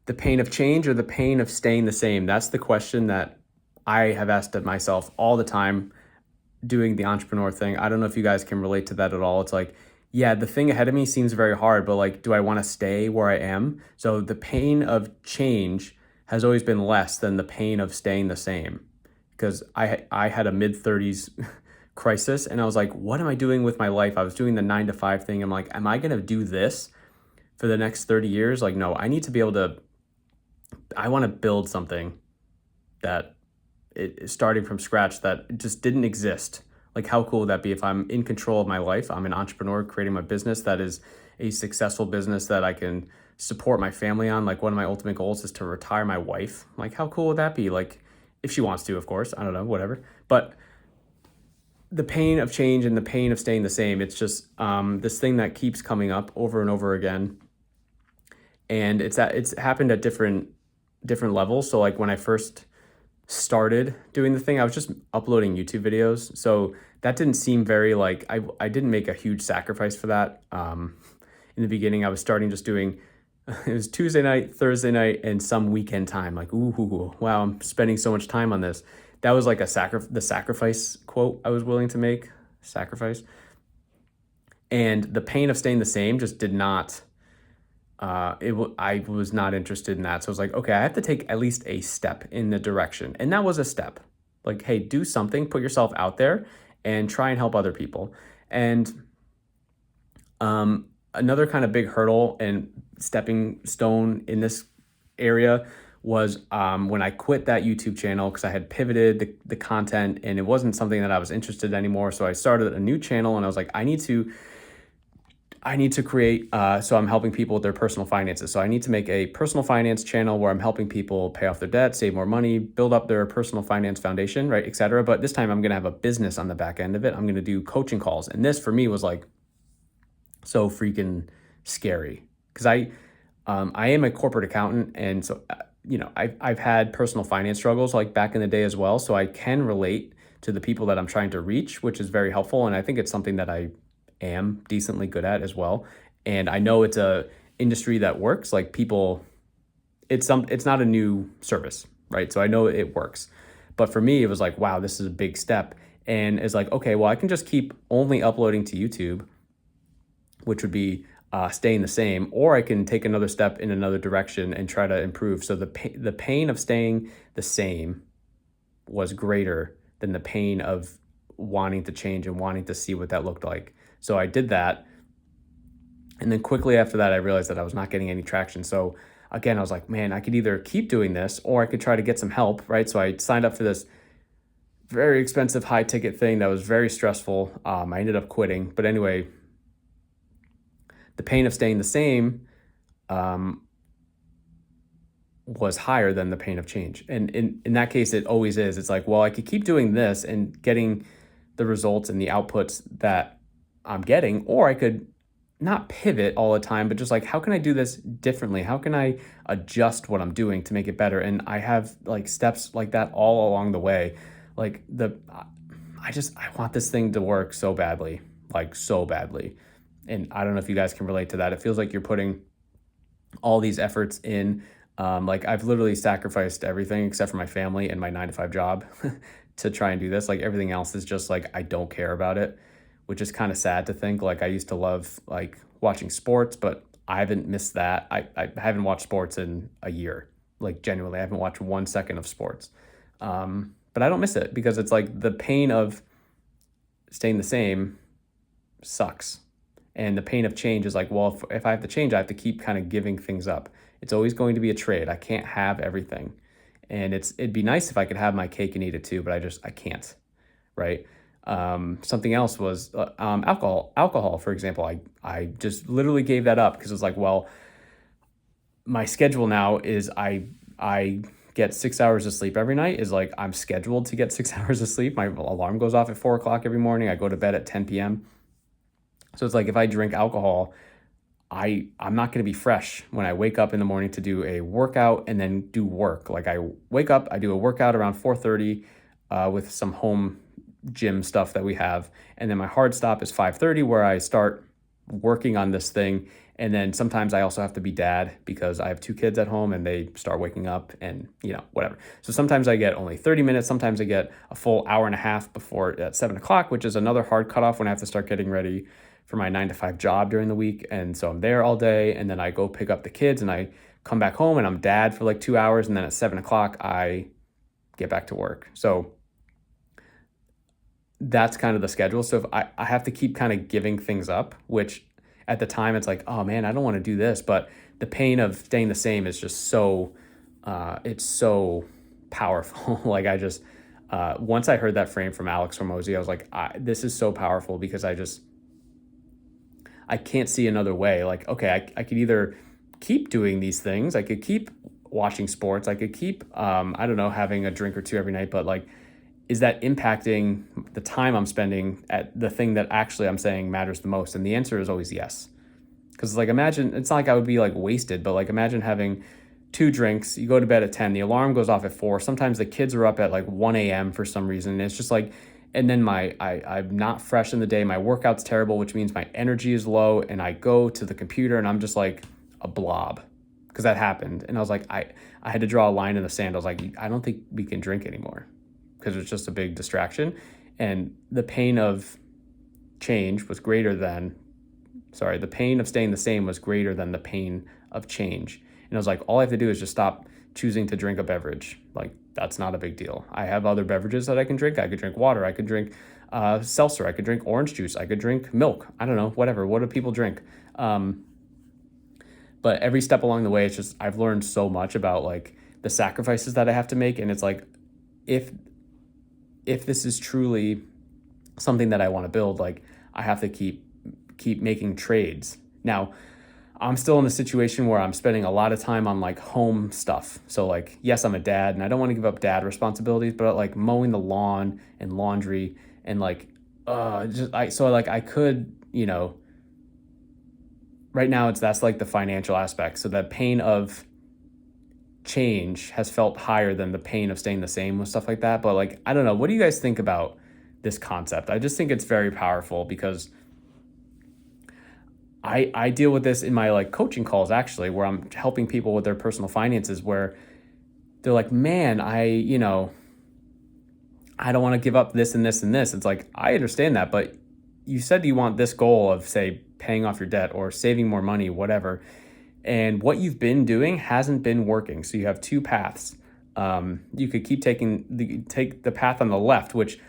the pain of change or the pain of staying the same? That's the question that I have asked of myself all the time doing the entrepreneur thing. I don't know if you guys can relate to that at all. It's like, yeah, the thing ahead of me seems very hard, but like, do I want to stay where I am? So the pain of change has always been less than the pain of staying the same. Because I had a mid-30s crisis and I was like, what am I doing with my life? I was doing the 9 to 5 thing. I'm like, am I going to do this for the next 30 years? Like, no, I need to be able to, I want to build something that it is starting from scratch that just didn't exist. Like, how cool would that be if I'm in control of my life? I'm an entrepreneur creating my business that is a successful business that I can support my family on. Like, one of my ultimate goals is to retire my wife. Like, how cool would that be? Like, if she wants to, of course, I don't know, whatever. But the pain of change and the pain of staying the same, it's just this thing that keeps coming up over and over again. And it's happened at different levels. So like when I first started doing the thing, I was just uploading YouTube videos. So that didn't seem very like, I didn't make a huge sacrifice for that. In the beginning, I was starting just doing, it was Tuesday night, Thursday night, and some weekend time. Like, ooh, wow, I'm spending so much time on this. That was like the sacrifice quote I was willing to make, sacrifice. And the pain of staying the same just did not, I was not interested in that. So I was like, okay, I have to take at least a step in the direction. And that was a step. Like, hey, do something, put yourself out there and try and help other people. And another kind of big hurdle and stepping stone in this area was when I quit that YouTube channel because I had pivoted the content and it wasn't something that I was interested in anymore. So I started a new channel and I was like, I need to create, so I'm helping people with their personal finances. So I need to make a personal finance channel where I'm helping people pay off their debt, save more money, build up their personal finance foundation, right, et cetera. But this time I'm going to have a business on the back end of it. I'm going to do coaching calls. And this for me was like so freaking scary because I am a corporate accountant. And so, I've had personal finance struggles like back in the day as well. So I can relate to the people that I'm trying to reach, which is very helpful. And I think it's something that I am decently good at as well. And I know it's a industry that works. Like people, it's not a new service, right? So I know it works. But for me, it was like, wow, this is a big step. And it's like, okay, well, I can just keep only uploading to YouTube, which would be staying the same, or I can take another step in another direction and try to improve. So the pain of staying the same was greater than the pain of wanting to change and wanting to see what that looked like. So I did that. And then quickly after that, I realized that I was not getting any traction. So again, I was like, man, I could either keep doing this or I could try to get some help, right? So I signed up for this very expensive high ticket thing that was very stressful. I ended up quitting. But anyway, the pain of staying the same was higher than the pain of change. And in that case, it always is. It's like, well, I could keep doing this and getting the results and the outputs that I'm getting, or I could not pivot all the time, but just like, how can I do this differently? How can I adjust what I'm doing to make it better? And I have like steps like that all along the way. Like I want this thing to work so badly, like so badly. And I don't know if you guys can relate to that. It feels like you're putting all these efforts in. Like I've literally sacrificed everything except for my family and my 9 to 5 job to try and do this. Like everything else is just like, I don't care about it, which is kind of sad to think. Like I used to love like watching sports, but I haven't missed that. I haven't watched sports in a year. Like genuinely, I haven't watched 1 second of sports. But I don't miss it because it's like the pain of staying the same sucks. And the pain of change is like, well, if I have to change, I have to keep kind of giving things up. It's always going to be a trade. I can't have everything. And it'd be nice if I could have my cake and eat it too, but I can't, right? Something else was alcohol, for example. I just literally gave that up because it's like, well, my schedule now is I get 6 hours of sleep every night. Is like I'm scheduled to get 6 hours of sleep. My alarm goes off at 4 o'clock every morning. I go to bed at 10 p.m. So it's like if I drink alcohol, I'm not going to be fresh when I wake up in the morning to do a workout and then do work. Like I wake up, I do a workout around 4:30 with some home gym stuff that we have. And then my hard stop is 5:30 where I start working on this thing. And then sometimes I also have to be dad because I have 2 kids at home and they start waking up and, whatever. So sometimes I get only 30 minutes. Sometimes I get a full hour and a half before at 7 o'clock, which is another hard cutoff when I have to start getting ready for my 9 to 5 job during the week. And so I'm there all day, and then I go pick up the kids and I come back home and I'm dad for like 2 hours. And then at 7 o'clock, I get back to work. So that's kind of the schedule. So if I have to keep kind of giving things up, which at the time it's like, oh man, I don't want to do this. But the pain of staying the same is just so, it's so powerful. Like once I heard that frame from Alex Hormozy, I was like, this is so powerful because I can't see another way. Like, okay, I could either keep doing these things. I could keep watching sports. I could keep, I don't know, having a drink or two every night, but like, is that impacting the time I'm spending at the thing that actually I'm saying matters the most? And the answer is always yes. Because like, imagine, it's not like I would be like wasted, but like imagine having 2 drinks, you go to bed at 10, the alarm goes off at 4. Sometimes the kids are up at like 1 a.m. for some reason. And it's just like, and then I'm not fresh in the day. My workout's terrible, which means my energy is low. And I go to the computer and I'm just like a blob, because that happened. And I was like, I had to draw a line in the sand. I was like, I don't think we can drink anymore, because it's just a big distraction. And the pain of change was greater than, the pain of staying the same was greater than the pain of change. And I was like, all I have to do is just stop choosing to drink a beverage. Like, that's not a big deal. I have other beverages that I can drink. I could drink water. I could drink seltzer. I could drink orange juice. I could drink milk. I don't know, whatever. What do people drink? But every step along the way, it's just, I've learned so much about like the sacrifices that I have to make. And it's like, if this is truly something that I want to build, like I have to keep making trades. Now, I'm still in a situation where I'm spending a lot of time on like home stuff. So like, yes, I'm a dad and I don't want to give up dad responsibilities, but like mowing the lawn and laundry and like, I could, right now that's like the financial aspect. So that pain of change has felt higher than the pain of staying the same with stuff like that. But like, I don't know. What do you guys think about this concept? I just think it's very powerful because I deal with this in my like coaching calls, actually, where I'm helping people with their personal finances, where they're like, man, I don't want to give up this and this and this. It's like, I understand that, but you said you want this goal of, say, paying off your debt or saving more money, whatever. And what you've been doing hasn't been working. So you have 2 paths. You could keep take the path on the left, which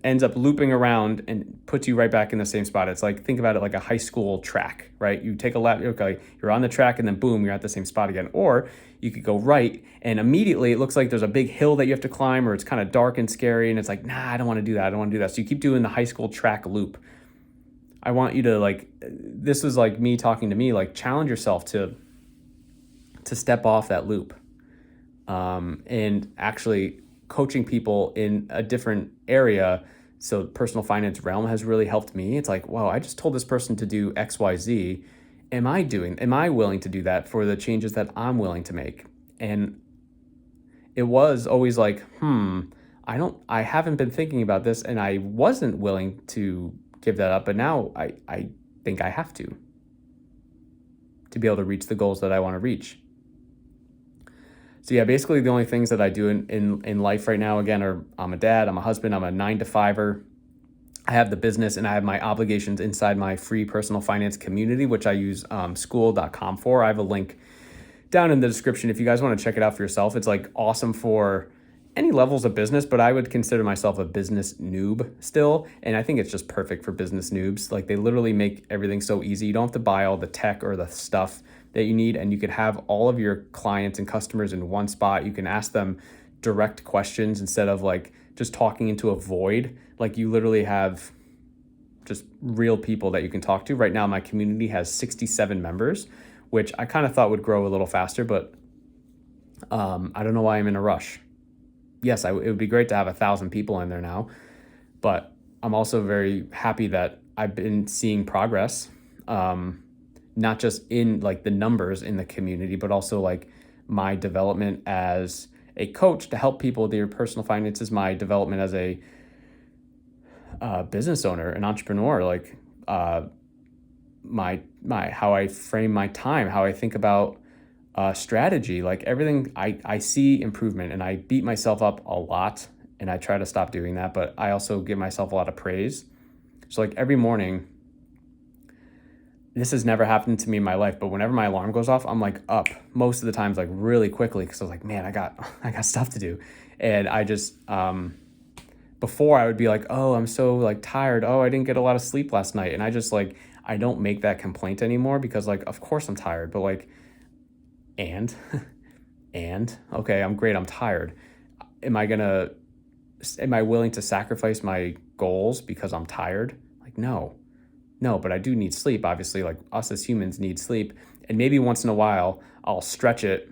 ends up looping around and puts you right back in the same spot. It's like, think about it like a high school track, right? You take a left, okay, you're on the track, and then boom, you're at the same spot again. Or you could go right, and immediately it looks like there's a big hill that you have to climb, or it's kind of dark and scary, and it's like, nah, I don't want to do that. I don't want to do that. So you keep doing the high school track loop. I want you to, like, this was like me talking to me, like, challenge yourself to step off that loop, and actually coaching people in a different area. So personal finance realm has really helped me. It's like, wow, I just told this person to do XYZ. Am I willing to do that for the changes that I'm willing to make? And it was always like, I haven't been thinking about this, and I wasn't willing to give that up. But now I think I have to be able to reach the goals that I want to reach. So yeah, basically the only things that I do in life right now, again, are I'm a dad, I'm a husband, I'm a 9 to 5er. I have the business, and I have my obligations inside my free personal finance community, which I use school.com for. I have a link down in the description if you guys want to check it out for yourself. It's like awesome for any levels of business, but I would consider myself a business noob still. And I think it's just perfect for business noobs. Like, they literally make everything so easy. You don't have to buy all the tech or the stuff that you need, and you could have all of your clients and customers in one spot. You can ask them direct questions instead of like just talking into a void. Like, you literally have just real people that you can talk to. Right now, my community has 67 members, which I kind of thought would grow a little faster, but I don't know why I'm in a rush. Yes, it would be great to have 1,000 people in there now, but I'm also very happy that I've been seeing progress, not just in like the numbers in the community, but also like my development as a coach to help people with their personal finances, my development as a business owner, an entrepreneur, like my how I frame my time, how I think about strategy, like everything. I see improvement, and I beat myself up a lot, and I try to stop doing that, but I also give myself a lot of praise. So like every morning, this has never happened to me in my life, but whenever my alarm goes off, I'm like up most of the times, like really quickly, because I was like, man, I got I got stuff to do. And I just before I would be like, oh, I'm so like tired. Oh, I didn't get a lot of sleep last night. And I just like, I don't make that complaint anymore, because like, of course I'm tired, but like, and, and okay, I'm great. I'm tired. Am I gonna, am I willing to sacrifice my goals because I'm tired? Like, no, no, but I do need sleep. Obviously, like us as humans need sleep. And maybe once in a while I'll stretch it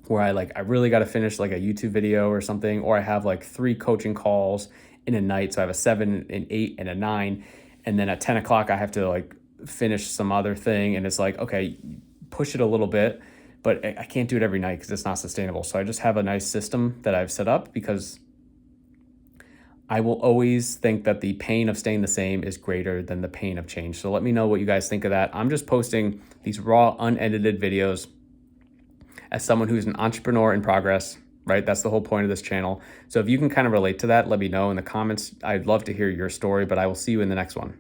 where I really got to finish like a YouTube video or something, or I have like 3 coaching calls in a night. So I have a 7, an 8, and a 9. And then at 10 o'clock, I have to like finish some other thing. And it's like, okay, push it a little bit, but I can't do it every night because it's not sustainable. So I just have a nice system that I've set up, because I will always think that the pain of staying the same is greater than the pain of change. So let me know what you guys think of that. I'm just posting these raw, unedited videos as someone who's an entrepreneur in progress, right? That's the whole point of this channel. So if you can kind of relate to that, let me know in the comments. I'd love to hear your story, but I will see you in the next one.